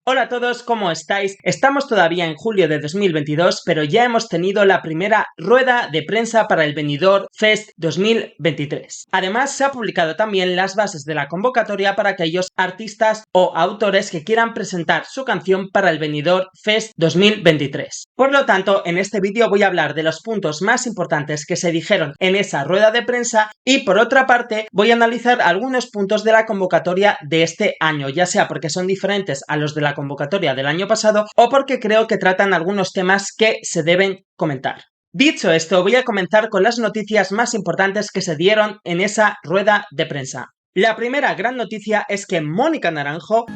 Hola a todos, ¿cómo estáis? Estamos todavía en julio de 2022, pero ya hemos tenido la primera rueda de prensa para el Benidorm Fest 2023. Además, se ha publicado también las bases de la convocatoria para aquellos artistas o autores que quieran presentar su canción para el Benidorm Fest 2023. Por lo tanto, en este vídeo voy a hablar de los puntos más importantes que se dijeron en esa rueda de prensa y, por otra parte, voy a analizar algunos puntos de la convocatoria de este año, ya sea porque son diferentes a los de la convocatoria del año pasado o porque creo que tratan algunos temas que se deben comentar. Dicho esto, voy a comenzar con las noticias más importantes que se dieron en esa rueda de prensa. La primera gran noticia es que Mónica Naranjo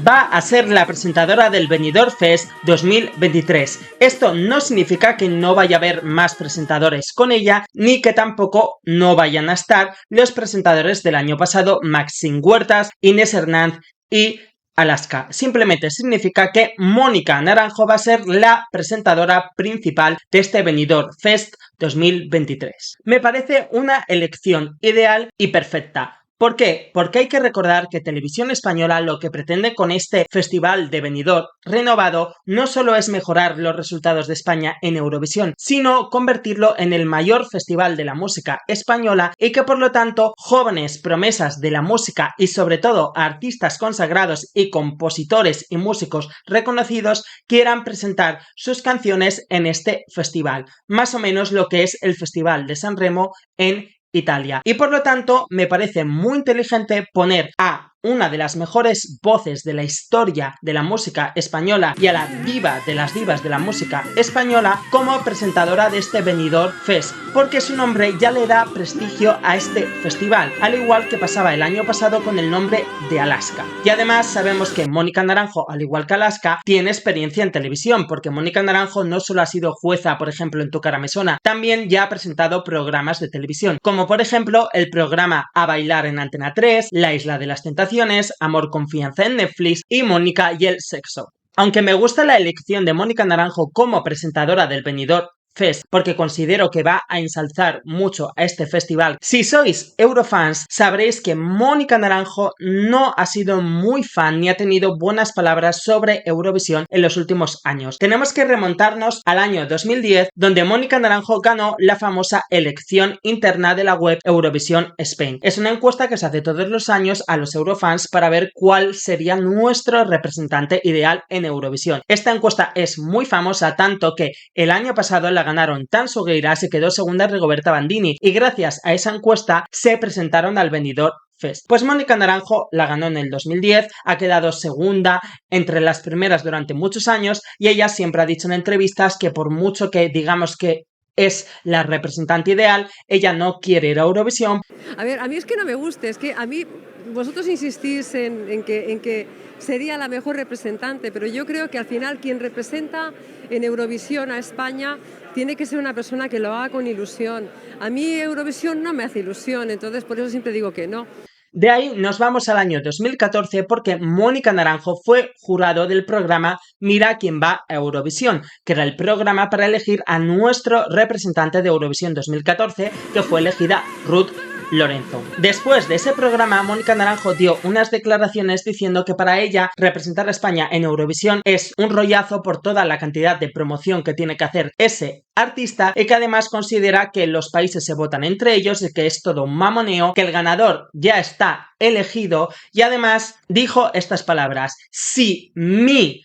va a ser la presentadora del Benidorm Fest 2023. Esto no significa que no vaya a haber más presentadores con ella, ni que tampoco no vayan a estar los presentadores del año pasado, Maxim Huertas, Inés Hernández y Alaska. Simplemente significa que Mónica Naranjo va a ser la presentadora principal de este Benidorm Fest 2023. Me parece una elección ideal y perfecta. ¿Por qué? Porque hay que recordar que Televisión Española lo que pretende con este festival de Benidorm renovado no solo es mejorar los resultados de España en Eurovisión, sino convertirlo en el mayor festival de la música española y que por lo tanto jóvenes promesas de la música y sobre todo artistas consagrados y compositores y músicos reconocidos quieran presentar sus canciones en este festival, más o menos lo que es el Festival de San Remo en Italia. Y por lo tanto me parece muy inteligente poner a una de las mejores voces de la historia de la música española y a la diva de las divas de la música española como presentadora de este Benidorm Fest, porque su nombre ya le da prestigio a este festival, al igual que pasaba el año pasado con el nombre de Alaska. Y además sabemos que Mónica Naranjo, al igual que Alaska, tiene experiencia en televisión, porque Mónica Naranjo no solo ha sido jueza, por ejemplo, en Tu cara me suena, también ya ha presentado programas de televisión, como por ejemplo el programa A bailar en Antena 3, La isla de las tentaciones, Amor confianza en Netflix y Mónica y el sexo. Aunque me gusta la elección de Mónica Naranjo como presentadora del Benidorm Fest, porque considero que va a ensalzar mucho a este festival. Si sois eurofans, sabréis que Mónica Naranjo no ha sido muy fan ni ha tenido buenas palabras sobre Eurovisión en los últimos años. Tenemos que remontarnos al año 2010, donde Mónica Naranjo ganó la famosa elección interna de la web Eurovisión Spain. Es una encuesta que se hace todos los años a los eurofans para ver cuál sería nuestro representante ideal en Eurovisión. Esta encuesta es muy famosa, tanto que el año pasado la ganaron Tan Sugueiras y quedó segunda Rigoberta Bandini, y gracias a esa encuesta se presentaron al Benidorm Fest. Pues Mónica Naranjo la ganó en el 2010, ha quedado segunda entre las primeras durante muchos años y ella siempre ha dicho en entrevistas que por mucho que digamos que es la representante ideal, ella no quiere ir a Eurovisión. A ver, a mí es que no me guste, es que a mí vosotros insistís en que sería la mejor representante, pero yo creo que al final quien representa en Eurovisión a España tiene que ser una persona que lo haga con ilusión. A mí Eurovisión no me hace ilusión, entonces por eso siempre digo que no. De ahí nos vamos al año 2014 porque Mónica Naranjo fue jurado del programa Mira quién va a Eurovisión, que era el programa para elegir a nuestro representante de Eurovisión 2014, que fue elegida Ruth Lorenzo. Después de ese programa, Mónica Naranjo dio unas declaraciones diciendo que para ella representar a España en Eurovisión es un rollazo por toda la cantidad de promoción que tiene que hacer ese artista y que además considera que los países se votan entre ellos y que es todo un mamoneo, que el ganador ya está elegido, y además dijo estas palabras: si mi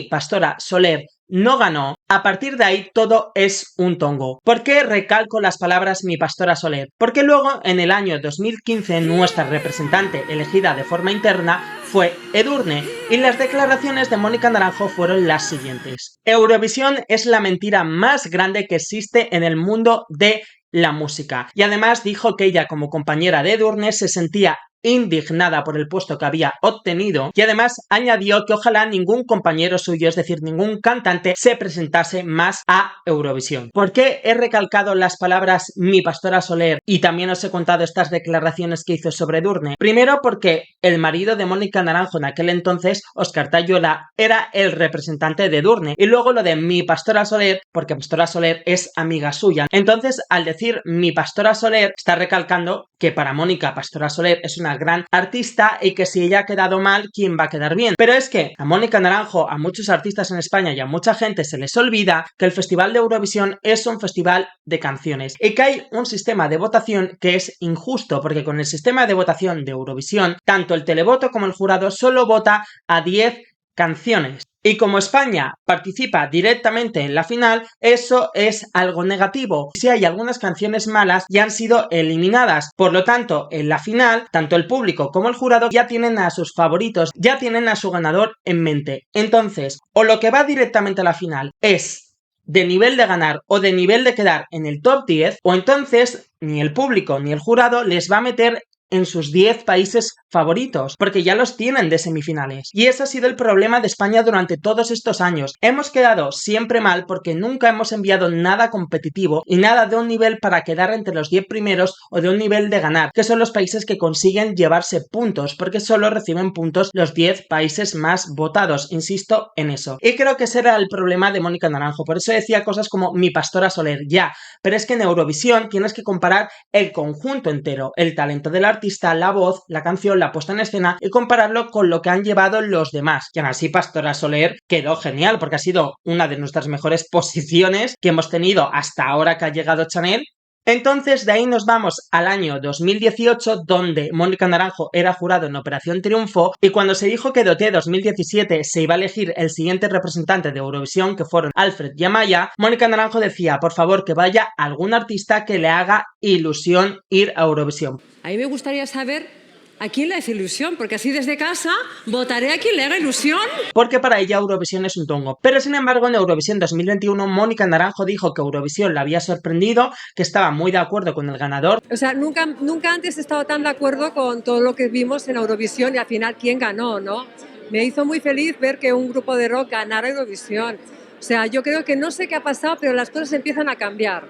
Pastora Soler no ganó, a partir de ahí todo es un tongo. ¿Por qué recalco las palabras mi Pastora Soler? Porque luego en el año 2015 nuestra representante elegida de forma interna fue Edurne, y las declaraciones de Mónica Naranjo fueron las siguientes: Eurovisión es la mentira más grande que existe en el mundo de la música. Y además dijo que ella, como compañera de Edurne, se sentía indignada por el puesto que había obtenido y además añadió que ojalá ningún compañero suyo, es decir, ningún cantante, se presentase más a Eurovisión. ¿Por qué he recalcado las palabras mi Pastora Soler y también os he contado estas declaraciones que hizo sobre Edurne? Primero porque el marido de Mónica Naranjo en aquel entonces, Óscar Tayuela, era el representante de Edurne, y luego lo de mi Pastora Soler porque Pastora Soler es amiga suya. Entonces, al decir mi Pastora Soler, está recalcando que para Mónica Pastora Soler es una gran artista y que si ella ha quedado mal, ¿quién va a quedar bien? Pero es que a Mónica Naranjo, a muchos artistas en España y a mucha gente se les olvida que el Festival de Eurovisión es un festival de canciones y que hay un sistema de votación que es injusto, porque con el sistema de votación de Eurovisión, tanto el televoto como el jurado solo vota a 10 canciones. Y como España participa directamente en la final, eso es algo negativo. Si hay algunas canciones malas, ya han sido eliminadas. Por lo tanto, en la final, tanto el público como el jurado ya tienen a sus favoritos, ya tienen a su ganador en mente. Entonces, o lo que va directamente a la final es de nivel de ganar o de nivel de quedar en el top 10, o entonces ni el público ni el jurado les va a meter en sus 10 países favoritos, porque ya los tienen de semifinales. Y ese ha sido el problema de España durante todos estos años. Hemos quedado siempre mal porque nunca hemos enviado nada competitivo y nada de un nivel para quedar entre los 10 primeros o de un nivel de ganar, que son los países que consiguen llevarse puntos, porque solo reciben puntos los 10 países más votados. Insisto en eso. Y creo que ese era el problema de Mónica Naranjo. Por eso decía cosas como mi Pastora Soler, ya. Pero es que en Eurovisión tienes que comparar el conjunto entero, el talento del artista, la voz, la canción, la puesta en escena y compararlo con lo que han llevado los demás. Y aún así Pastora Soler quedó genial porque ha sido una de nuestras mejores posiciones que hemos tenido hasta ahora que ha llegado Chanel. Entonces de ahí nos vamos al año 2018, donde Mónica Naranjo era jurado en Operación Triunfo, y cuando se dijo que de OT 2017 se iba a elegir el siguiente representante de Eurovisión, que fueron Alfred y Amaya, Mónica Naranjo decía, por favor, que vaya algún artista que le haga ilusión ir a Eurovisión. A mí me gustaría saber a quién le hace ilusión, porque así desde casa votaré a quien le haga ilusión. Porque para ella Eurovisión es un tongo. Pero sin embargo en Eurovisión 2021 Mónica Naranjo dijo que Eurovisión la había sorprendido, que estaba muy de acuerdo con el ganador. O sea, nunca antes he estado tan de acuerdo con todo lo que vimos en Eurovisión y al final quién ganó, ¿no? Me hizo muy feliz ver que un grupo de rock ganara Eurovisión. O sea, yo creo que no sé qué ha pasado, pero las cosas empiezan a cambiar,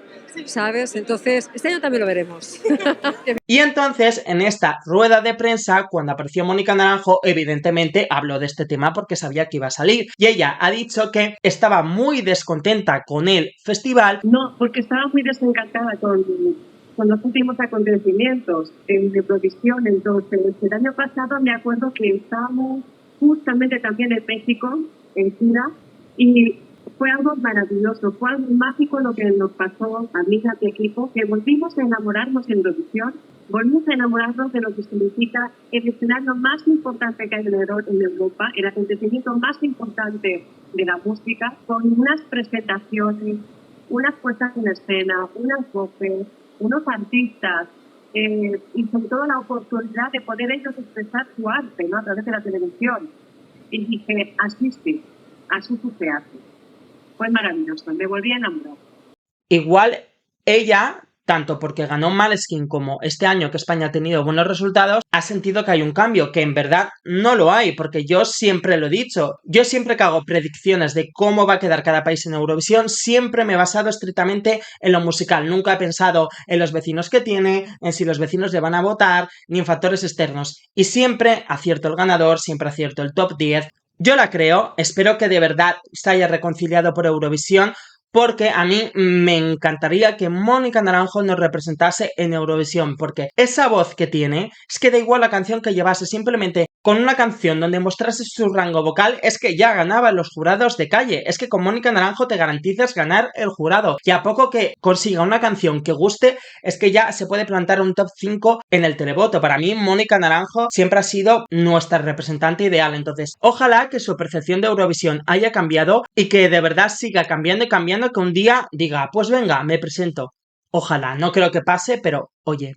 ¿sabes? Entonces, este año también lo veremos. Y entonces, en esta rueda de prensa, cuando apareció Mónica Naranjo, evidentemente habló de este tema porque sabía que iba a salir. Y ella ha dicho que estaba muy descontenta con el festival. No, porque estaba muy desencantada con los últimos acontecimientos en Eurovisión. Entonces, el año pasado me acuerdo que estábamos justamente también en México, en gira, y fue algo maravilloso, fue algo mágico lo que nos pasó a mí y a mi equipo, que volvimos a enamorarnos en Eurovisión, volvimos a enamorarnos de lo que significa el escenario más importante que hay en Europa, el acontecimiento más importante de la música, con unas presentaciones, unas puestas en escena, unas voces, unos artistas, y sobre todo la oportunidad de poder ellos expresar su arte, ¿no?, a través de la televisión. Y dije, así sí, así se hace. Fue maravilloso, me volví a enamorar. Igual ella, tanto porque ganó Måneskin como este año que España ha tenido buenos resultados, ha sentido que hay un cambio, que en verdad no lo hay, porque yo siempre lo he dicho. Yo siempre que hago predicciones de cómo va a quedar cada país en Eurovisión, siempre me he basado estrictamente en lo musical. Nunca he pensado en los vecinos que tiene, en si los vecinos le van a votar, ni en factores externos. Y siempre acierto el ganador, siempre acierto el top 10. Yo la creo, espero que de verdad se haya reconciliado por Eurovisión, porque a mí me encantaría que Mónica Naranjo nos representase en Eurovisión, porque esa voz que tiene, es que da igual la canción que llevase, simplemente con una canción donde mostrase su rango vocal, es que ya ganaba los jurados de calle. Es que con Mónica Naranjo te garantizas ganar el jurado, y a poco que consiga una canción que guste, es que ya se puede plantar un top 5 en el televoto. Para mí Mónica Naranjo siempre ha sido nuestra representante ideal, entonces ojalá que su percepción de Eurovisión haya cambiado y que de verdad siga cambiando y cambiando, que un día diga, pues venga, me presento. Ojalá, no creo que pase, pero oye.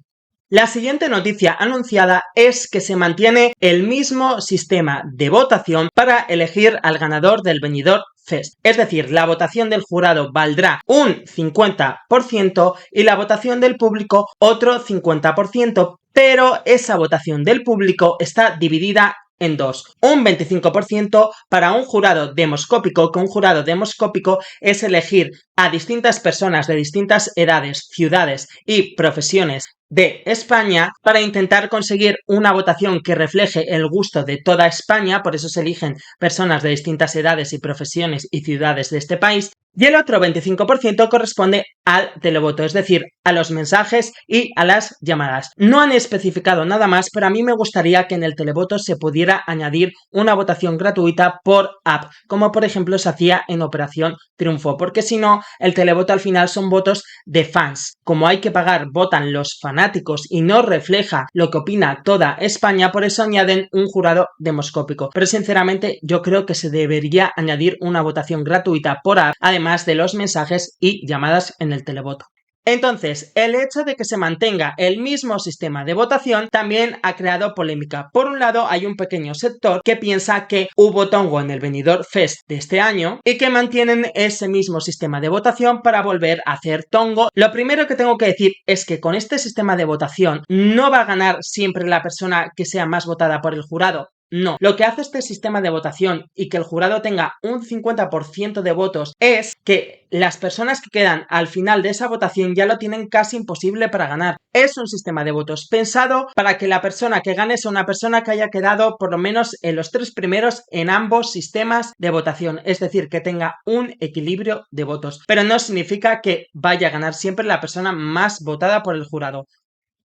La siguiente noticia anunciada es que se mantiene el mismo sistema de votación para elegir al ganador del Benidorm Fest. Es decir, la votación del jurado valdrá un 50% y la votación del público otro 50%, pero esa votación del público está dividida en dos. Un 25% para un jurado demoscópico, que un jurado demoscópico es elegir a distintas personas de distintas edades, ciudades y profesiones de España para intentar conseguir una votación que refleje el gusto de toda España, por eso se eligen personas de distintas edades y profesiones y ciudades de este país, y el otro 25% corresponde al televoto, es decir, a los mensajes y a las llamadas. No han especificado nada más, pero a mí me gustaría que en el televoto se pudiera añadir una votación gratuita por app, como por ejemplo se hacía en Operación Triunfo, porque si no, el televoto al final son votos de fans. Como hay que pagar, votan los fanáticos y no refleja lo que opina toda España, por eso añaden un jurado demoscópico. Pero sinceramente yo creo que se debería añadir una votación gratuita por app, además de los mensajes y llamadas en el televoto. Entonces, el hecho de que se mantenga el mismo sistema de votación también ha creado polémica. Por un lado, hay un pequeño sector que piensa que hubo tongo en el Benidorm Fest de este año y que mantienen ese mismo sistema de votación para volver a hacer tongo. Lo primero que tengo que decir es que con este sistema de votación no va a ganar siempre la persona que sea más votada por el jurado. No, lo que hace este sistema de votación y que el jurado tenga un 50% de votos es que las personas que quedan al final de esa votación ya lo tienen casi imposible para ganar. Es un sistema de votos pensado para que la persona que gane sea una persona que haya quedado por lo menos en los 3 primeros en ambos sistemas de votación, es decir, que tenga un equilibrio de votos, pero no significa que vaya a ganar siempre la persona más votada por el jurado.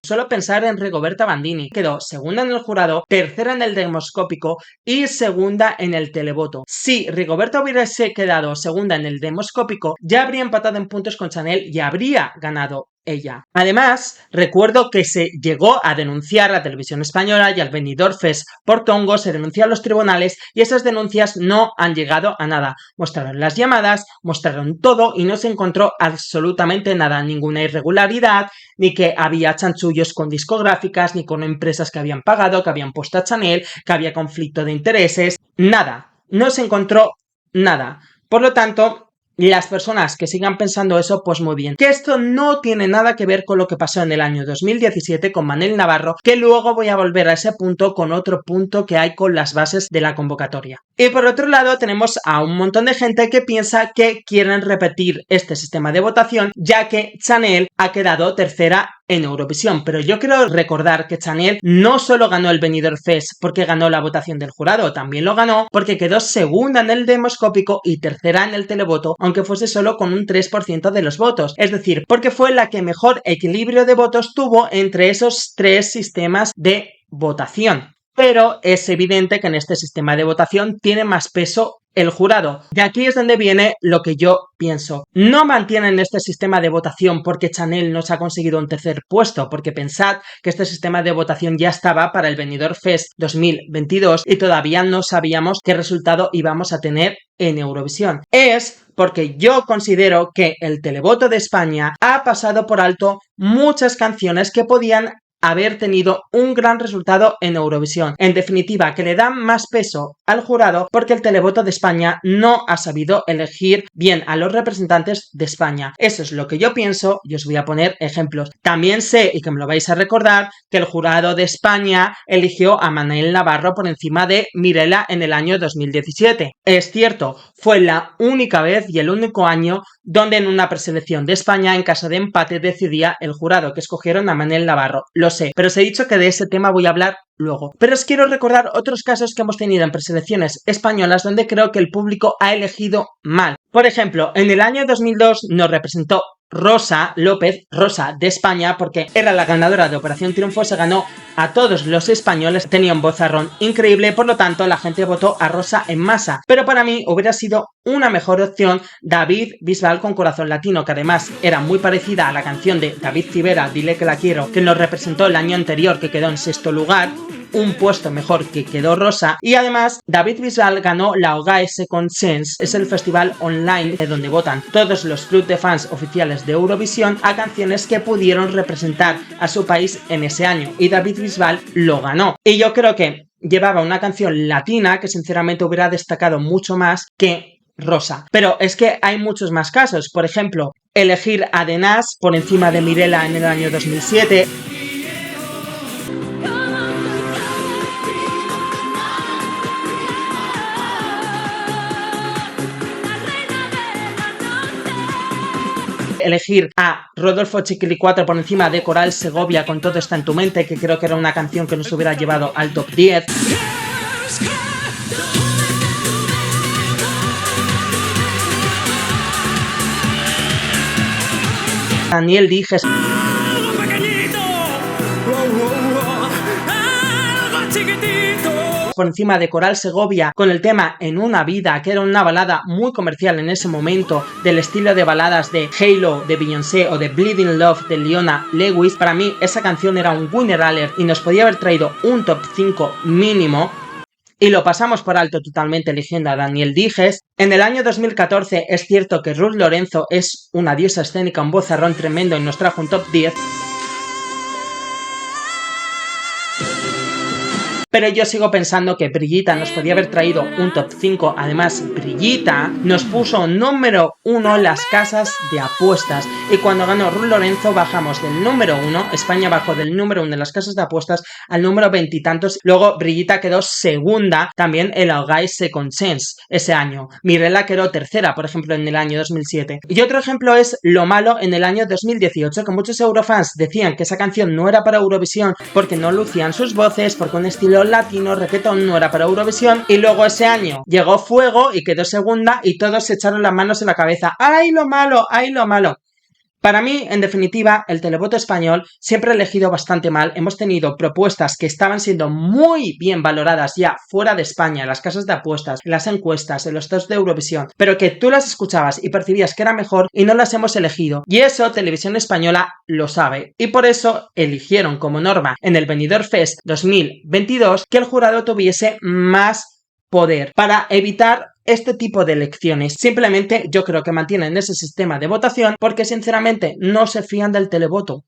Solo pensar en Rigoberta Bandini, quedó segunda en el jurado, tercera en el demoscópico y segunda en el televoto. Si Rigoberta hubiese quedado segunda en el demoscópico, ya habría empatado en puntos con Chanel y habría ganado ella. Además, recuerdo que se llegó a denunciar a la televisión española y al Benidorm Fest por tongo, se denunció a los tribunales y esas denuncias no han llegado a nada. Mostraron las llamadas, mostraron todo y no se encontró absolutamente nada, ninguna irregularidad, ni que había chanchullos con discográficas, ni con empresas que habían pagado, que habían puesto a Chanel, que había conflicto de intereses, nada. No se encontró nada. Por lo tanto, las personas que sigan pensando eso, pues muy bien. Que esto no tiene nada que ver con lo que pasó en el año 2017 con Manel Navarro, que luego voy a volver a ese punto con otro punto que hay con las bases de la convocatoria. Y por otro lado tenemos a un montón de gente que piensa que quieren repetir este sistema de votación, ya que Chanel ha quedado tercera en Eurovisión, pero yo quiero recordar que Chanel no solo ganó el Benidorm Fest porque ganó la votación del jurado, también lo ganó porque quedó segunda en el demoscópico y tercera en el televoto, aunque fuese solo con un 3% de los votos, es decir, porque fue la que mejor equilibrio de votos tuvo entre esos 3 sistemas de votación. Pero es evidente que en este sistema de votación tiene más peso el jurado. Y aquí es donde viene lo que yo pienso. No mantienen este sistema de votación porque Chanel no se ha conseguido un tercer puesto, porque pensad que este sistema de votación ya estaba para el Benidorm Fest 2022 y todavía no sabíamos qué resultado íbamos a tener en Eurovisión. Es porque yo considero que el televoto de España ha pasado por alto muchas canciones que podían haber tenido un gran resultado en Eurovisión. En definitiva, que le dan más peso al jurado porque el televoto de España no ha sabido elegir bien a los representantes de España. Eso es lo que yo pienso y os voy a poner ejemplos. También sé, y que me lo vais a recordar, que el jurado de España eligió a Manel Navarro por encima de Mirela en el año 2017. Es cierto, fue la única vez y el único año donde en una preselección de España, en caso de empate, decidía el jurado, que escogieron a Manel Navarro. Lo sé, pero os he dicho que de ese tema voy a hablar luego. Pero os quiero recordar otros casos que hemos tenido en preselecciones españolas donde creo que el público ha elegido mal. Por ejemplo, en el año 2002 nos representó Rosa López, Rosa de España, porque era la ganadora de Operación Triunfo, se ganó a todos los españoles, tenía un vozarrón increíble, por lo tanto la gente votó a Rosa en masa. Pero para mí hubiera sido una mejor opción David Bisbal con Corazón Latino, que además era muy parecida a la canción de David Civera, Dile que la quiero, que nos representó el año anterior, que quedó en 6º lugar. Un puesto mejor que quedó Rosa, y además David Bisbal ganó la OGAE Second Chance, es el festival online de donde votan todos los clubs de fans oficiales de Eurovisión a canciones que pudieron representar a su país en ese año, y David Bisbal lo ganó. Y yo creo que llevaba una canción latina que sinceramente hubiera destacado mucho más que Rosa. Pero es que hay muchos más casos, por ejemplo, elegir a Denaz por encima de Mirela en el año 2007. elegir a Rodolfo Chiquilicuatro por encima de Coral Segovia con Todo está en tu mente, que creo que era una canción que nos hubiera llevado al top 10. Daniel Dijes por encima de Coral Segovia con el tema En una vida, que era una balada muy comercial en ese momento, del estilo de baladas de Halo de Beyoncé o de Bleeding Love de Leona Lewis. Para mí esa canción era un winner alert y nos podía haber traído un top 5 mínimo. Y lo pasamos por alto totalmente eligiendo a Daniel Dijes. En el año 2014 es cierto que Ruth Lorenzo es una diosa escénica, un vozarrón tremendo y nos trajo un top 10. Pero yo sigo pensando que Brigitta nos podía haber traído un top 5. Además, Brigitta nos puso número 1 las casas de apuestas. Y cuando ganó Ruth Lorenzo bajamos del número 1, España bajó del número 1 de las casas de apuestas al número 20 y tantos. Luego Brigitta quedó segunda también en la Guys Second Chance ese año. Mirella quedó tercera, por ejemplo, en el año 2007. Y otro ejemplo es Lo Malo en el año 2018, que muchos eurofans decían que esa canción no era para Eurovisión porque no lucían sus voces, porque un estilo latino, reggaetón, no era para Eurovisión. Y luego ese año llegó Fuego y quedó segunda y todos se echaron las manos en la cabeza. ¡Ay, lo malo! ¡Ay, lo malo! Para mí, en definitiva, el televoto español siempre ha elegido bastante mal. Hemos tenido propuestas que estaban siendo muy bien valoradas ya fuera de España, en las casas de apuestas, en las encuestas, en los tops de Eurovisión, pero que tú las escuchabas y percibías que era mejor y no las hemos elegido. Y eso Televisión Española lo sabe. Y por eso eligieron como norma en el Benidorm Fest 2022 que el jurado tuviese más poder para evitar este tipo de elecciones. Simplemente yo creo que mantienen ese sistema de votación porque sinceramente no se fían del televoto.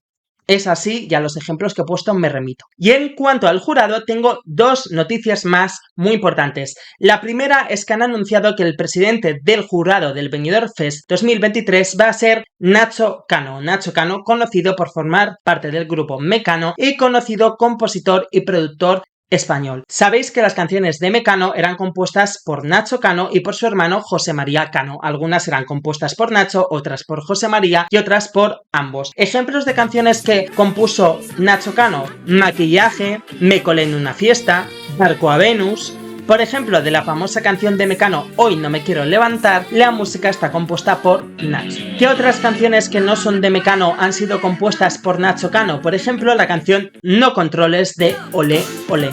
Es así y a los ejemplos que he puesto me remito. Y en cuanto al jurado tengo dos noticias más muy importantes. La primera es que han anunciado que el presidente del jurado del Benidorm Fest 2023 va a ser Nacho Cano. Nacho Cano, conocido por formar parte del grupo Mecano y conocido compositor y productor español. Sabéis que las canciones de Mecano eran compuestas por Nacho Cano y por su hermano José María Cano. Algunas eran compuestas por Nacho, otras por José María y otras por ambos. Ejemplos de canciones que compuso Nacho Cano: Maquillaje, Me colé en una fiesta, Barco a Venus. Por ejemplo, de la famosa canción de Mecano Hoy no me quiero levantar, la música está compuesta por Nacho. ¿Qué otras canciones que no son de Mecano han sido compuestas por Nacho Cano? Por ejemplo, la canción No controles de Olé Olé.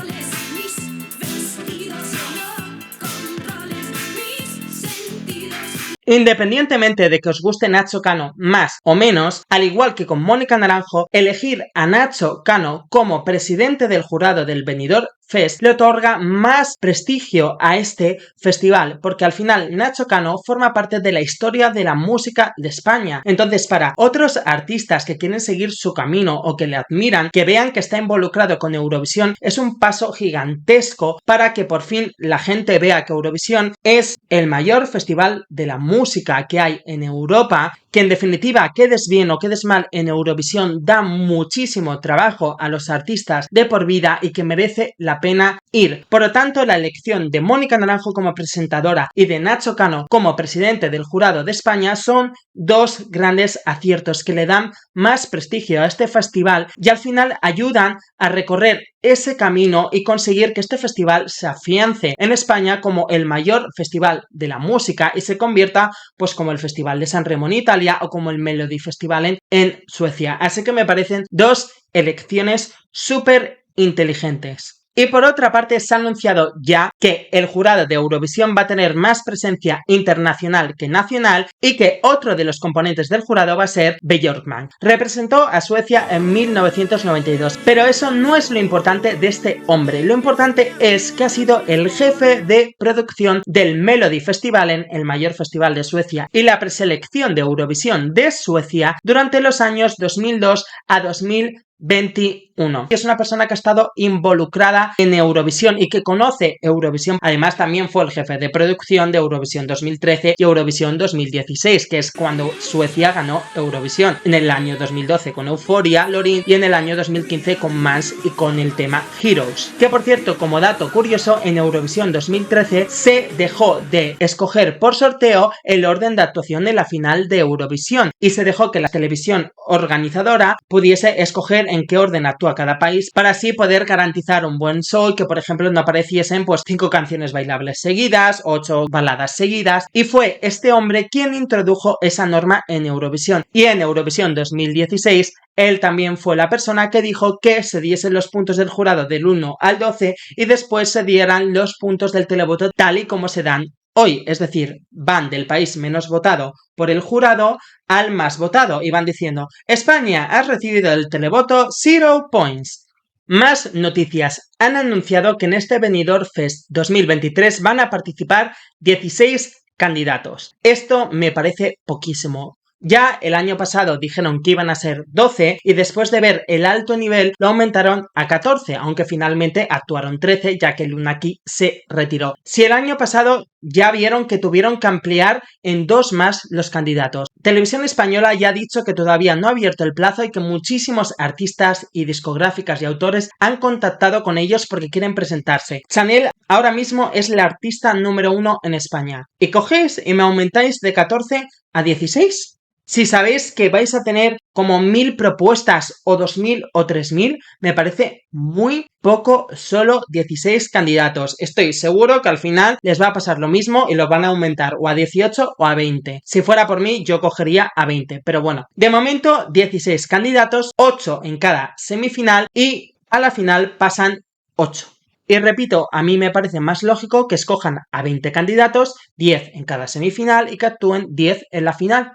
Independientemente de que os guste Nacho Cano más o menos, al igual que con Mónica Naranjo, elegir a Nacho Cano como presidente del jurado del Benidorm Fest le otorga más prestigio a este festival, porque al final Nacho Cano forma parte de la historia de la música de España. Entonces, para otros artistas que quieren seguir su camino o que le admiran, que vean que está involucrado con Eurovisión, es un paso gigantesco para que por fin la gente vea que Eurovisión es el mayor festival de la música que hay en Europa, que en definitiva, quedes bien o quedes mal en Eurovisión, da muchísimo trabajo a los artistas de por vida y que merece la pena ir. Por lo tanto, la elección de Mónica Naranjo como presentadora y de Nacho Cano como presidente del jurado de España son dos grandes aciertos que le dan más prestigio a este festival y al final ayudan a recorrer ese camino y conseguir que este festival se afiance en España como el mayor festival de la música y se convierta pues como el Festival de San Remo en Italia o como el Melody Festival en Suecia. Así que me parecen dos elecciones súper inteligentes. Y por otra parte se ha anunciado ya que el jurado de Eurovisión va a tener más presencia internacional que nacional y que otro de los componentes del jurado va a ser Björkman. Representó a Suecia en 1992, pero eso no es lo importante de este hombre. Lo importante es que ha sido el jefe de producción del Melody Festival, el mayor festival de Suecia, y la preselección de Eurovisión de Suecia durante los años 2002 a 2000 2021. Es una persona que ha estado involucrada en Eurovisión y que conoce Eurovisión. Además, también fue el jefe de producción de Eurovisión 2013 y Eurovisión 2016, que es cuando Suecia ganó Eurovisión. En el año 2012 con Euphoria, Loreen, y en el año 2015 con Mans y con el tema Heroes. Que por cierto, como dato curioso, en Eurovisión 2013 se dejó de escoger por sorteo el orden de actuación de la final de Eurovisión y se dejó que la televisión organizadora pudiese escoger en qué orden actúa cada país para así poder garantizar un buen show y que por ejemplo no apareciesen pues 5 canciones bailables seguidas, 8 baladas seguidas, y fue este hombre quien introdujo esa norma en Eurovisión. Y en Eurovisión 2016 él también fue la persona que dijo que se diesen los puntos del jurado del 1 al 12 y después se dieran los puntos del televoto tal y como se dan hoy, es decir, van del país menos votado por el jurado al más votado y van diciendo: España, has recibido el televoto 0 points. Más noticias. Han anunciado que en este Benidorm Fest 2023 van a participar 16 candidatos. Esto me parece poquísimo. Ya el año pasado dijeron que iban a ser 12 y después de ver el alto nivel lo aumentaron a 14, aunque finalmente actuaron 13 ya que Lunaki se retiró. Si el año pasado ya vieron que tuvieron que ampliar en 2 más los candidatos. Televisión Española ya ha dicho que todavía no ha abierto el plazo y que muchísimos artistas y discográficas y autores han contactado con ellos porque quieren presentarse. Chanel ahora mismo es la artista número 1 en España. ¿Y cogéis y me aumentáis de 14 a 16? Si sabéis que vais a tener como 1000 propuestas o 2000 o 3000, me parece muy poco solo 16 candidatos. Estoy seguro que al final les va a pasar lo mismo y los van a aumentar o a 18 o a 20. Si fuera por mí, yo cogería a 20. Pero bueno, de momento 16 candidatos, 8 en cada semifinal y a la final pasan 8. Y repito, a mí me parece más lógico que escojan a 20 candidatos, 10 en cada semifinal y que actúen 10 en la final.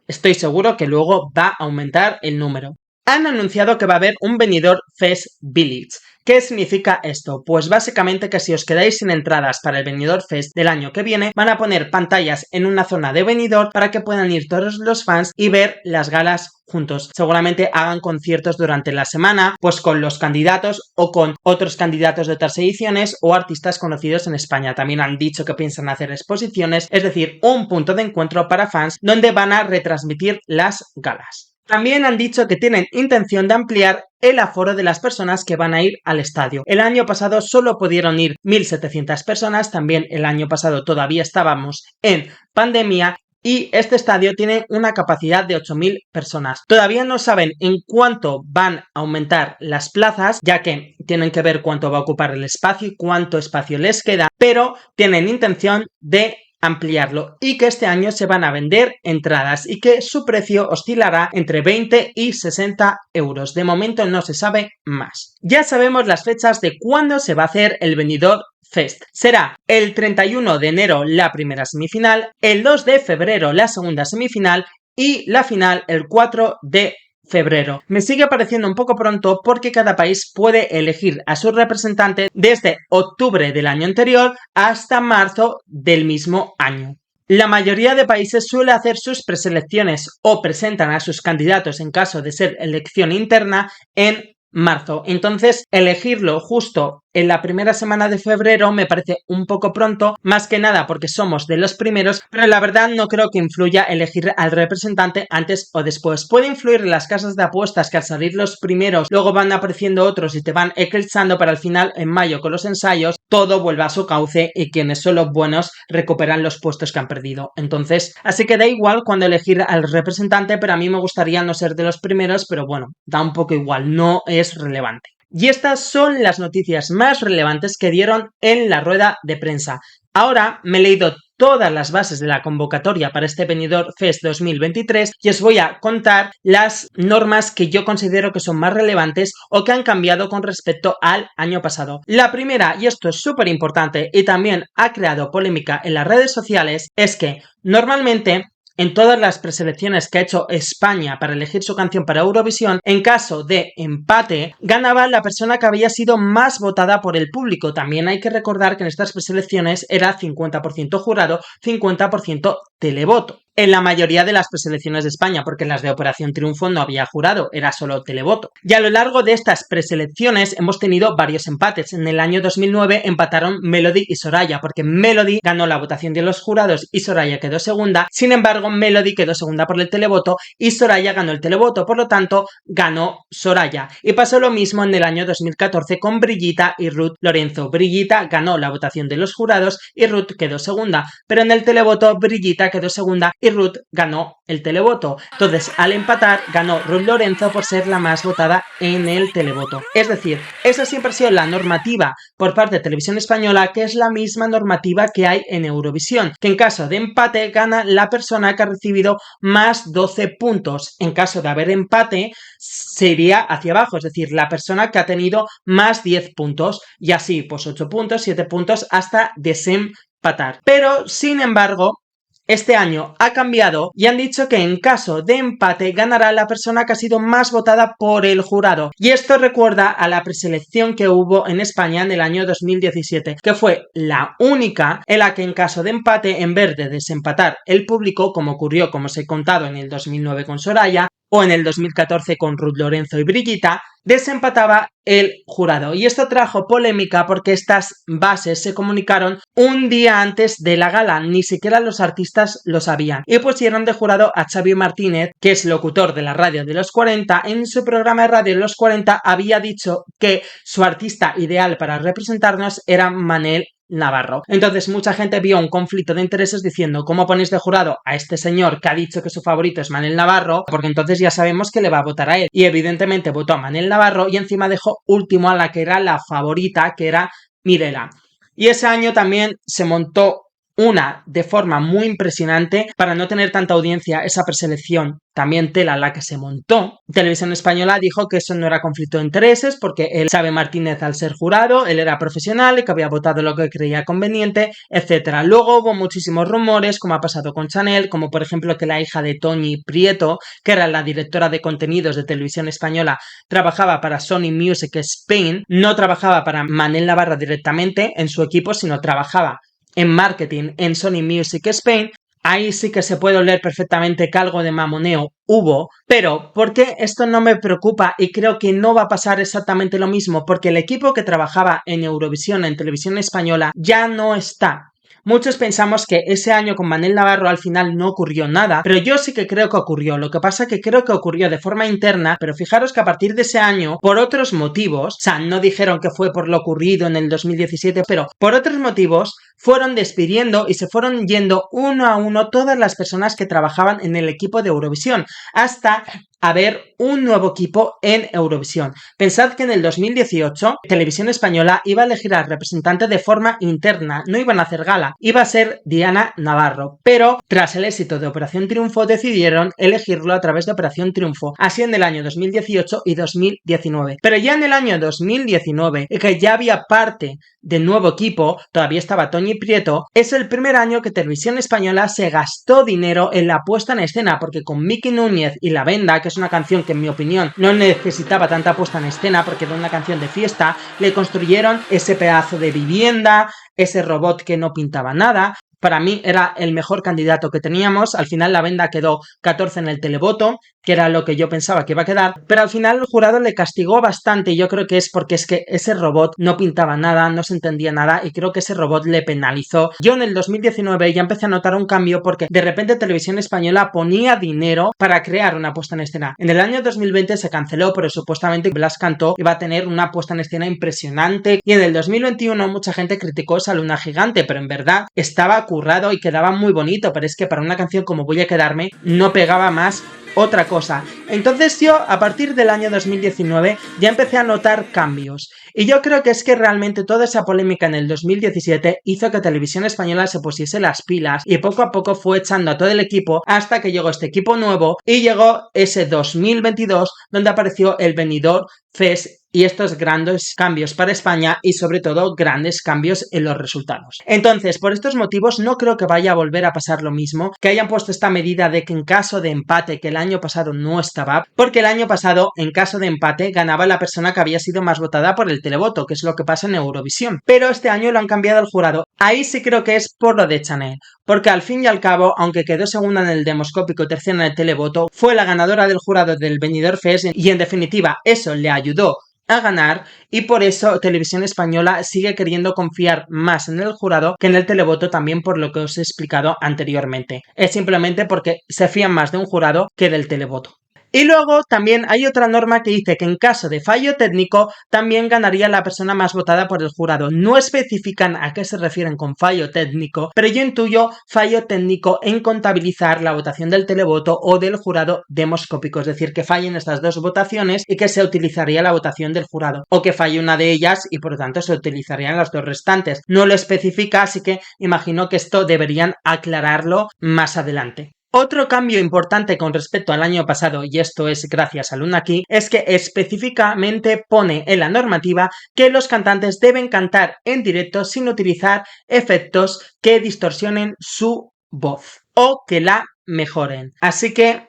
Estoy seguro que luego va a aumentar el número. Han anunciado que va a haber un Benidorm Fest Village. ¿Qué significa esto? Pues básicamente que si os quedáis sin entradas para el Benidorm Fest del año que viene, van a poner pantallas en una zona de Benidorm para que puedan ir todos los fans y ver las galas juntos. Seguramente hagan conciertos durante la semana, pues con los candidatos o con otros candidatos de otras ediciones o artistas conocidos en España. También han dicho que piensan hacer exposiciones, es decir, un punto de encuentro para fans donde van a retransmitir las galas. También han dicho que tienen intención de ampliar el aforo de las personas que van a ir al estadio. El año pasado solo pudieron ir 1700 personas, también el año pasado todavía estábamos en pandemia y este estadio tiene una capacidad de 8000 personas. Todavía no saben en cuánto van a aumentar las plazas, ya que tienen que ver cuánto va a ocupar el espacio y cuánto espacio les queda, pero tienen intención de ampliarlo y que este año se van a vender entradas y que su precio oscilará entre 20 y 60 euros. De momento no se sabe más. Ya sabemos las fechas de cuándo se va a hacer el Benidorm Fest. Será el 31 de enero la primera semifinal, el 2 de febrero la segunda semifinal y la final el 4 de febrero. Me sigue pareciendo un poco pronto porque cada país puede elegir a su representante desde octubre del año anterior hasta marzo del mismo año. La mayoría de países suele hacer sus preselecciones o presentan a sus candidatos en caso de ser elección interna en marzo. Entonces, elegirlo justo en la primera semana de febrero me parece un poco pronto, más que nada porque somos de los primeros, pero la verdad no creo que influya elegir al representante antes o después. Puede influir en las casas de apuestas que al salir los primeros luego van apareciendo otros y te van eclipsando, para al final en mayo con los ensayos todo vuelve a su cauce y quienes son los buenos recuperan los puestos que han perdido. Entonces, así que da igual cuando elegir al representante, pero a mí me gustaría no ser de los primeros, pero bueno, da un poco igual, no es relevante. Y estas son las noticias más relevantes que dieron en la rueda de prensa. Ahora me he leído todas las bases de la convocatoria para este Benidorm Fest 2023 y os voy a contar las normas que yo considero que son más relevantes o que han cambiado con respecto al año pasado. La primera, y esto es súper importante y también ha creado polémica en las redes sociales, es que normalmente en todas las preselecciones que ha hecho España para elegir su canción para Eurovisión, en caso de empate, ganaba la persona que había sido más votada por el público. También hay que recordar que en estas preselecciones era 50% jurado, 50% televoto. en la mayoría de las preselecciones de España, porque en las de Operación Triunfo no había jurado, era solo televoto. Y a lo largo de estas preselecciones hemos tenido varios empates. En el año 2009 empataron Melody y Soraya, porque Melody ganó la votación de los jurados y Soraya quedó segunda. Sin embargo, Melody quedó segunda por el televoto y Soraya ganó el televoto, por lo tanto, ganó Soraya. Y pasó lo mismo en el año 2014 con Brigitta y Ruth Lorenzo. Brigitta ganó la votación de los jurados y Ruth quedó segunda, pero en el televoto Brigitta quedó segunda y Ruth ganó el televoto. Entonces, al empatar, ganó Ruth Lorenzo por ser la más votada en el televoto. Es decir, esa siempre ha sido la normativa por parte de Televisión Española, que es la misma normativa que hay en Eurovisión, que en caso de empate gana la persona que ha recibido más 12 puntos. En caso de haber empate, se iría hacia abajo, es decir, la persona que ha tenido más 10 puntos, y así, pues 8 puntos, 7 puntos, hasta desempatar. Pero, sin embargo, este año ha cambiado y han dicho que en caso de empate ganará la persona que ha sido más votada por el jurado. Y esto recuerda a la preselección que hubo en España en el año 2017, que fue la única en la que en caso de empate, en vez de desempatar el público, como ocurrió, como os he contado, en el 2009 con Soraya, o en el 2014 con Ruth Lorenzo y Brigitta, desempataba el jurado. Y esto trajo polémica porque estas bases se comunicaron un día antes de la gala, ni siquiera los artistas lo sabían. Y pusieron de jurado a Xavi Martínez, que es locutor de la radio de los 40, en su programa de radio de los 40 había dicho que su artista ideal para representarnos era Manel Navarro. Entonces mucha gente vio un conflicto de intereses diciendo, ¿cómo ponéis de jurado a este señor que ha dicho que su favorito es Manel Navarro? Porque entonces ya sabemos que le va a votar a él. Y evidentemente votó a Manel Navarro y encima dejó último a la que era la favorita, que era Mirela. Y ese año también se montó una de forma muy impresionante para no tener tanta audiencia esa preselección. También tela la que se montó. Televisión Española dijo que eso no era conflicto de intereses porque él, Xavi Martínez, al ser jurado, él era profesional y que había votado lo que creía conveniente, etc. Luego hubo muchísimos rumores, como ha pasado con Chanel, como por ejemplo que la hija de Toñi Prieto, que era la directora de contenidos de Televisión Española, trabajaba para Sony Music Spain, no trabajaba para Manel Navarro directamente en su equipo, sino trabajaba en marketing en Sony Music Spain. Ahí sí que se puede oler perfectamente que algo de mamoneo hubo, pero ¿por qué esto no me preocupa? Y creo que no va a pasar exactamente lo mismo, porque el equipo que trabajaba en Eurovisión, en Televisión Española, ya no está. Muchos pensamos que ese año con Manel Navarro al final no ocurrió nada, pero yo sí que creo que ocurrió. Lo que pasa es que creo que ocurrió de forma interna, pero fijaros que a partir de ese año, por otros motivos, o sea, no dijeron que fue por lo ocurrido en el 2017, pero por otros motivos, fueron despidiendo y se fueron yendo uno a uno todas las personas que trabajaban en el equipo de Eurovisión, hasta haber un nuevo equipo en Eurovisión. Pensad que en el 2018 Televisión Española iba a elegir al representante de forma interna, no iban a hacer gala, iba a ser Diana Navarro, pero tras el éxito de Operación Triunfo decidieron elegirlo a través de Operación Triunfo, así en el año 2018 y 2019. Pero ya en el año 2019, que ya había parte del nuevo equipo, todavía estaba Toñi Prieto, es el primer año que Televisión Española se gastó dinero en la puesta en escena, porque con Miki Núñez y La Venda, que es una canción que en mi opinión no necesitaba tanta puesta en escena porque era una canción de fiesta, le construyeron ese pedazo de vivienda, ese robot que no pintaba nada. Para mí era el mejor candidato que teníamos. Al final La Venda quedó 14 en el televoto, que era lo que yo pensaba que iba a quedar, pero al final el jurado le castigó bastante y yo creo que es porque es que ese robot no pintaba nada, no se entendía nada y creo que ese robot le penalizó. Yo en el 2019 ya empecé a notar un cambio porque de repente Televisión Española ponía dinero para crear una puesta en escena. En el año 2020 se canceló, pero supuestamente Blas Cantó iba a tener una puesta en escena impresionante y en el 2021 mucha gente criticó esa luna gigante, pero en verdad estaba currado y quedaba muy bonito, pero es que para una canción como Voy a quedarme no pegaba más otra cosa. Entonces yo a partir del año 2019 ya empecé a notar cambios y yo creo que es que realmente toda esa polémica en el 2017 hizo que Televisión Española se pusiese las pilas y poco a poco fue echando a todo el equipo hasta que llegó este equipo nuevo y llegó ese 2022 donde apareció el Benidorm Fest y estos grandes cambios para España y sobre todo grandes cambios en los resultados. Entonces, por estos motivos no creo que vaya a volver a pasar lo mismo, que hayan puesto esta medida de que en caso de empate, que el año pasado no estaba, porque el año pasado en caso de empate ganaba la persona que había sido más votada por el televoto, que es lo que pasa en Eurovisión. Pero este año lo han cambiado al jurado. Ahí sí creo que es por lo de Chanel, porque al fin y al cabo, aunque quedó segunda en el demoscópico y tercera en el televoto, fue la ganadora del jurado del Benidorm Fest y en definitiva eso le ayudó a ganar y por eso Televisión Española sigue queriendo confiar más en el jurado que en el televoto, también por lo que os he explicado anteriormente. Es simplemente porque se fían más de un jurado que del televoto. Y luego también hay otra norma que dice que en caso de fallo técnico también ganaría la persona más votada por el jurado. No especifican a qué se refieren con fallo técnico, pero yo intuyo fallo técnico en contabilizar la votación del televoto o del jurado demoscópico, es decir, que fallen estas dos votaciones y que se utilizaría la votación del jurado, o que falle una de ellas y por lo tanto se utilizarían las dos restantes. No lo especifica, así que imagino que esto deberían aclararlo más adelante. Otro cambio importante con respecto al año pasado, y esto es gracias a Luna Key, es que específicamente pone en la normativa que los cantantes deben cantar en directo sin utilizar efectos que distorsionen su voz o que la mejoren. Así que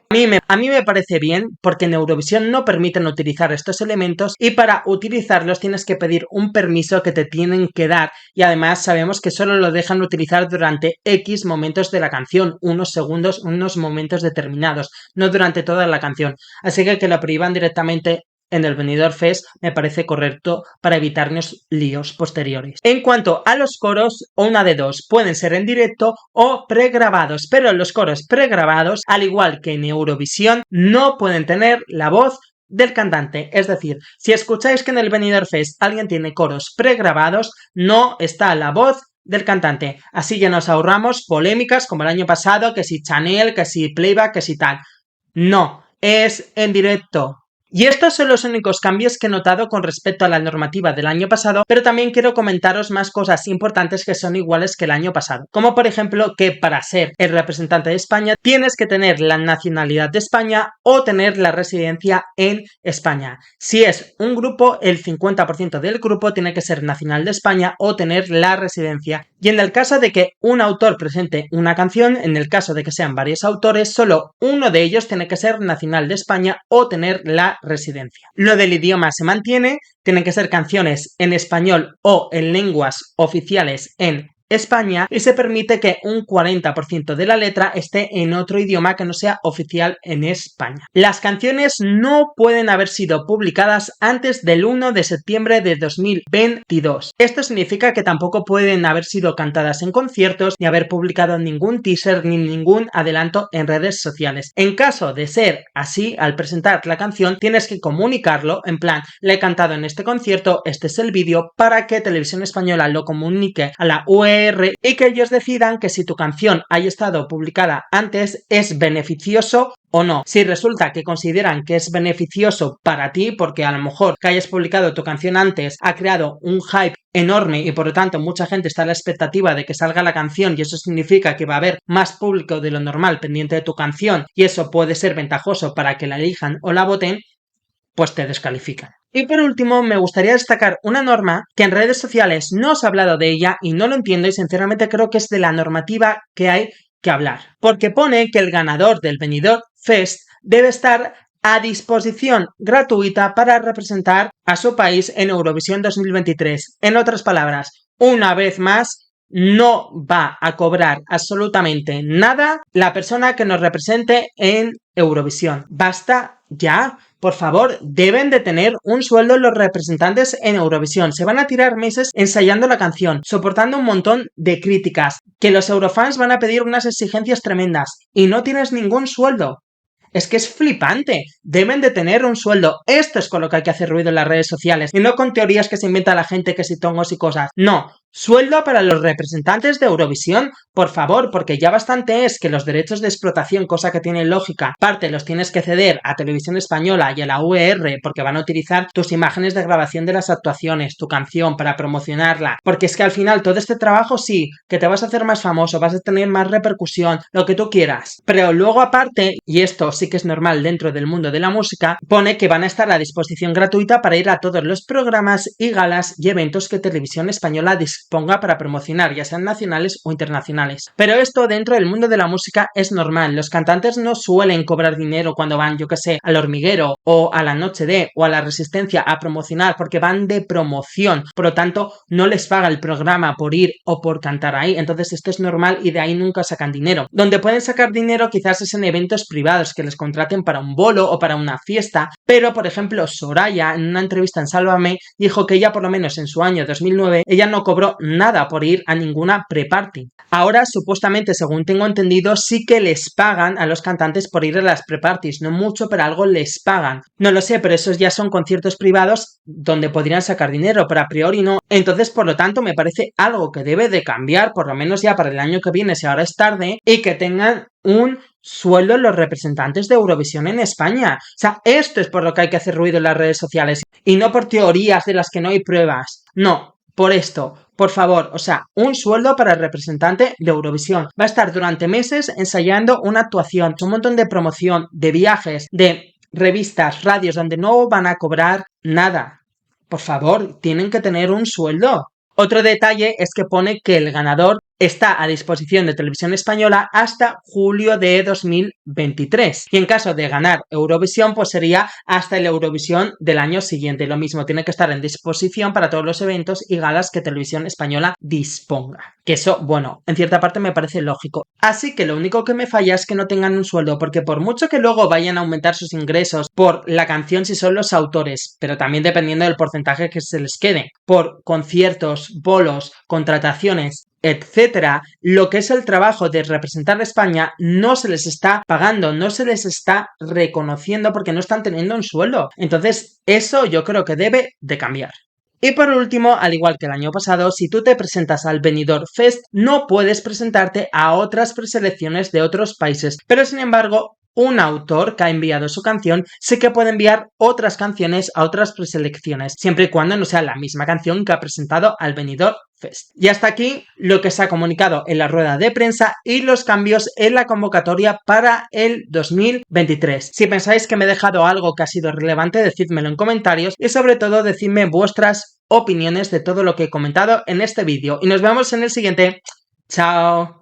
a mí me parece bien, porque en Eurovisión no permiten utilizar estos elementos y para utilizarlos tienes que pedir un permiso que te tienen que dar, y además sabemos que solo lo dejan utilizar durante X momentos de la canción, unos segundos, unos momentos determinados, no durante toda la canción. Así que lo prohíban directamente en el Benidorm Fest me parece correcto para evitarnos líos posteriores. En cuanto a los coros, una de dos, pueden ser en directo o pregrabados, pero los coros pregrabados, al igual que en Eurovisión, no pueden tener la voz del cantante. Es decir, si escucháis que en el Benidorm Fest alguien tiene coros pregrabados, no está la voz del cantante. Así ya nos ahorramos polémicas como el año pasado, que si Chanel, que si playback, que si tal. No, es en directo. Y estos son los únicos cambios que he notado con respecto a la normativa del año pasado, pero también quiero comentaros más cosas importantes que son iguales que el año pasado. Como por ejemplo que para ser el representante de España tienes que tener la nacionalidad de España o tener la residencia en España. Si es un grupo, el 50% del grupo tiene que ser nacional de España o tener la residencia. Y en el caso de que un autor presente una canción, en el caso de que sean varios autores, solo uno de ellos tiene que ser nacional de España o tener la residencia. Lo del idioma se mantiene, tienen que ser canciones en español o en lenguas oficiales en España y se permite que un 40% de la letra esté en otro idioma que no sea oficial en España. Las canciones no pueden haber sido publicadas antes del 1 de septiembre de 2022. Esto significa que tampoco pueden haber sido cantadas en conciertos ni haber publicado ningún teaser ni ningún adelanto en redes sociales. En caso de ser así, al presentar la canción tienes que comunicarlo, en plan, la he cantado en este concierto, este es el vídeo, para que Televisión Española lo comunique a la UE y que ellos decidan que si tu canción haya estado publicada antes es beneficioso o no. Si resulta que consideran que es beneficioso para ti, porque a lo mejor que hayas publicado tu canción antes ha creado un hype enorme y por lo tanto mucha gente está a la expectativa de que salga la canción y eso significa que va a haber más público de lo normal pendiente de tu canción y eso puede ser ventajoso para que la elijan o la voten, pues te descalifican. Y por último, me gustaría destacar una norma que en redes sociales no os he hablado de ella y no lo entiendo y sinceramente creo que es de la normativa que hay que hablar. Porque pone que el ganador del Benidorm Fest debe estar a disposición gratuita para representar a su país en Eurovisión 2023. En otras palabras, una vez más, no va a cobrar absolutamente nada la persona que nos represente en Eurovisión. Basta ya. Por favor, deben de tener un sueldo los representantes en Eurovisión. Se van a tirar meses ensayando la canción, soportando un montón de críticas, que los eurofans van a pedir unas exigencias tremendas y no tienes ningún sueldo. Es que es flipante. Deben de tener un sueldo. Esto es con lo que hay que hacer ruido en las redes sociales y no con teorías que se inventa la gente, que si tongos y cosas. No. Sueldo para los representantes de Eurovisión, por favor, porque ya bastante es que los derechos de explotación, cosa que tiene lógica, parte los tienes que ceder a Televisión Española y a la UER porque van a utilizar tus imágenes de grabación de las actuaciones, tu canción para promocionarla, porque es que al final todo este trabajo sí, que te vas a hacer más famoso, vas a tener más repercusión, lo que tú quieras, pero luego aparte, y esto sí que es normal dentro del mundo de la música, pone que van a estar a disposición gratuita para ir a todos los programas y galas y eventos que Televisión Española disponga para promocionar, ya sean nacionales o internacionales. Pero esto dentro del mundo de la música es normal. Los cantantes no suelen cobrar dinero cuando van, yo que sé, al Hormiguero o a la Noche de o a la Resistencia a promocionar porque van de promoción. Por lo tanto, no les paga el programa por ir o por cantar ahí. Entonces esto es normal y de ahí nunca sacan dinero. Donde pueden sacar dinero quizás es en eventos privados que les contraten para un bolo o para una fiesta. Pero, por ejemplo, Soraya en una entrevista en Sálvame dijo que ella por lo menos en su año 2009 ella no cobró nada por ir a ninguna pre-party. Ahora, supuestamente, según tengo entendido, sí que les pagan a los cantantes por ir a las pre-parties. No mucho, pero algo les pagan. No lo sé, pero esos ya son conciertos privados donde podrían sacar dinero, pero a priori no. Entonces, por lo tanto, me parece algo que debe de cambiar, por lo menos ya para el año que viene, si ahora es tarde, y que tengan un sueldo los representantes de Eurovisión en España. O sea, esto es por lo que hay que hacer ruido en las redes sociales y no por teorías de las que no hay pruebas. No, por esto, por favor, o sea, un sueldo para el representante de Eurovisión. Va a estar durante meses ensayando una actuación, un montón de promoción, de viajes, de revistas, radios, donde no van a cobrar nada. Por favor, tienen que tener un sueldo. Otro detalle es que pone que el ganador está a disposición de Televisión Española hasta julio de 2023. Y en caso de ganar Eurovisión, pues sería hasta el Eurovisión del año siguiente. Lo mismo, tiene que estar en disposición para todos los eventos y galas que Televisión Española disponga. Que eso, bueno, en cierta parte me parece lógico. Así que lo único que me falla es que no tengan un sueldo, porque por mucho que luego vayan a aumentar sus ingresos por la canción si son los autores, pero también dependiendo del porcentaje que se les quede, por conciertos, bolos, contrataciones, etcétera, lo que es el trabajo de representar a España no se les está pagando, no se les está reconociendo porque no están teniendo un sueldo. Entonces, eso yo creo que debe de cambiar. Y por último, al igual que el año pasado, si tú te presentas al Benidorm Fest, no puedes presentarte a otras preselecciones de otros países, pero sin embargo, un autor que ha enviado su canción sí que puede enviar otras canciones a otras preselecciones, siempre y cuando no sea la misma canción que ha presentado al Benidorm Fest. Y hasta aquí lo que se ha comunicado en la rueda de prensa y los cambios en la convocatoria para el 2023. Si pensáis que me he dejado algo que ha sido relevante, decídmelo en comentarios y sobre todo decidme vuestras opiniones de todo lo que he comentado en este vídeo. Y nos vemos en el siguiente. ¡Chao!